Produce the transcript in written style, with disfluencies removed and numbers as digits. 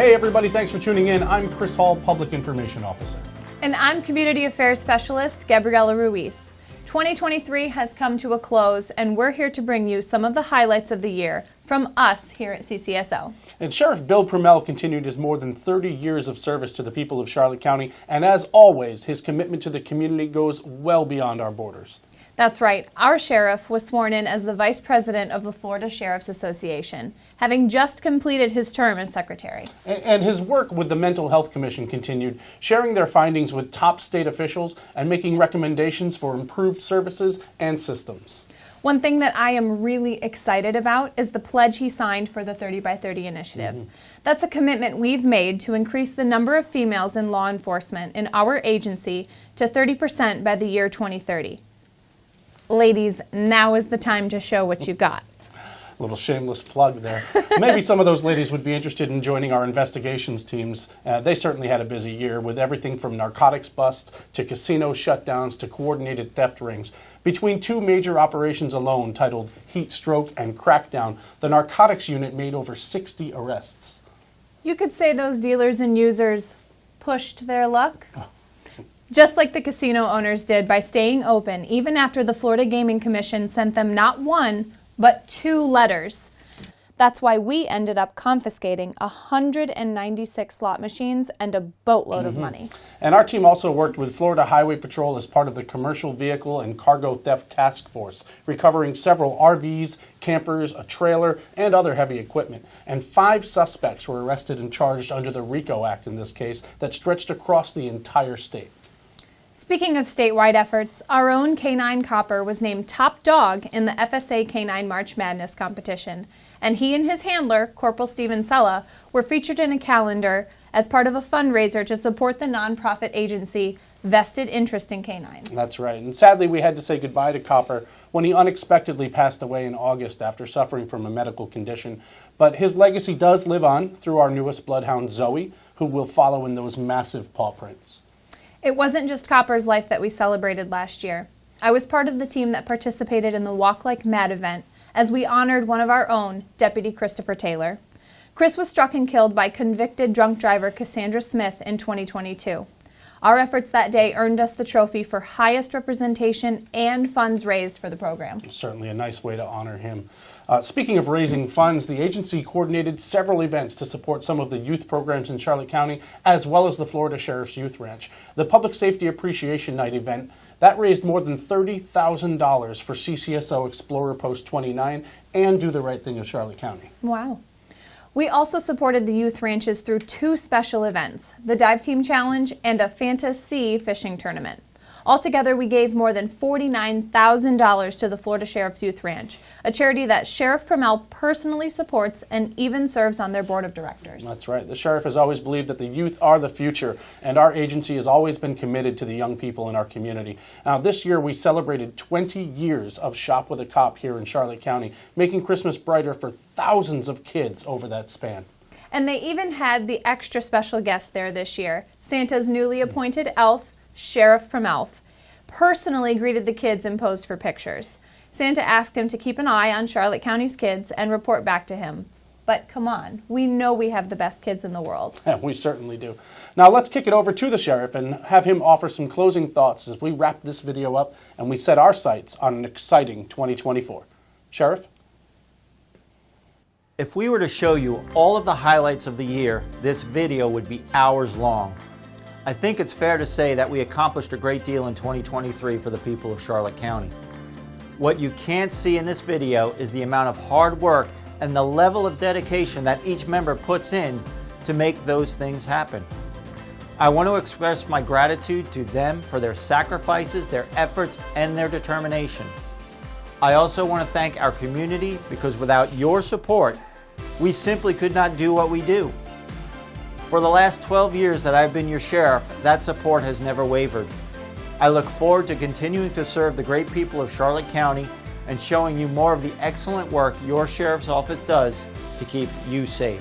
Hey everybody, thanks for tuning in. I'm Chris Hall, Public Information Officer. And I'm Community Affairs Specialist Gabriela Ruiz. 2023 has come to a close, and we're here to bring you some of the highlights of the year from us here at CCSO. And Sheriff Bill Promell continued his more than 30 years of service to the people of Charlotte County, and as always, his commitment to the community goes well beyond our borders. That's right. Our sheriff was sworn in as the Vice President of the Florida Sheriff's Association, having just completed his term as Secretary. And his work with the Mental Health Commission continued, sharing their findings with top state officials and making recommendations for improved services and systems. One thing that I am really excited about is the pledge he signed for the 30 by 30 initiative. That's a commitment we've made to increase the number of females in law enforcement in our agency to 30% by the year 2030. Ladies, now is the time to show what you got. A little shameless plug there. Maybe some of those ladies would be interested in joining our investigations teams. They certainly had a busy year with everything from narcotics busts to casino shutdowns to coordinated theft rings. Between two major operations alone, titled Heat Stroke and Crackdown, the narcotics unit made over 60 arrests. You could say those dealers and users pushed their luck. Just like the casino owners did by staying open, even after the Florida Gaming Commission sent them not one, but 2 letters. That's why we ended up confiscating 196 slot machines and a boatload of money. And our team also worked with Florida Highway Patrol as part of the Commercial Vehicle and Cargo Theft Task Force, recovering several RVs, campers, a trailer, and other heavy equipment. And 5 suspects were arrested and charged under the RICO Act in this case that stretched across the entire state. Speaking of statewide efforts, our own Canine Copper was named top dog in the FSA Canine March Madness competition, and he and his handler, Corporal Steven Sella, were featured in a calendar as part of a fundraiser to support the nonprofit agency Vested Interest in Canines. That's right, and sadly we had to say goodbye to Copper when he unexpectedly passed away in August after suffering from a medical condition. But his legacy does live on through our newest bloodhound, Zoe, who will follow in those massive paw prints. It wasn't just Copper's life that we celebrated last year. I was part of the team that participated in the Walk Like Mad event as we honored one of our own, Deputy Christopher Taylor. Chris was struck and killed by convicted drunk driver Cassandra Smith in 2022. Our efforts that day earned us the trophy for highest representation and funds raised for the program. Certainly a nice way to honor him. Speaking of raising funds, the agency coordinated several events to support some of the youth programs in Charlotte County, as well as the Florida Sheriff's Youth Ranch. The Public Safety Appreciation Night event, that raised more than $30,000 for CCSO Explorer Post 29 and Do the Right Thing of Charlotte County. Wow. We also supported the youth ranches through 2 special events, the Dive Team Challenge and a Fantasy Fishing Tournament. Altogether, we gave more than $49,000 to the Florida Sheriff's Youth Ranch, a charity that Sheriff Promell personally supports and even serves on their board of directors. That's right. The sheriff has always believed that the youth are the future, and our agency has always been committed to the young people in our community. Now, this year we celebrated 20 years of Shop with a Cop here in Charlotte County, making Christmas brighter for thousands of kids over that span. And they even had the extra special guest there this year. Santa's newly appointed elf, Sheriff Promell, personally greeted the kids and posed for pictures. Santa asked him to keep an eye on Charlotte County's kids and report back to him. But come on, we know we have the best kids in the world. Yeah, we certainly do. Now let's kick it over to the sheriff and have him offer some closing thoughts as we wrap this video up and we set our sights on an exciting 2024. Sheriff? If we were to show you all of the highlights of the year, this video would be hours long. I think it's fair to say that we accomplished a great deal in 2023 for the people of Charlotte County. What you can't see in this video is the amount of hard work and the level of dedication that each member puts in to make those things happen. I want to express my gratitude to them for their sacrifices, their efforts, and their determination. I also want to thank our community because without your support, we simply could not do what we do. For the last 12 years that I've been your sheriff, that support has never wavered. I look forward to continuing to serve the great people of Charlotte County and showing you more of the excellent work your sheriff's office does to keep you safe.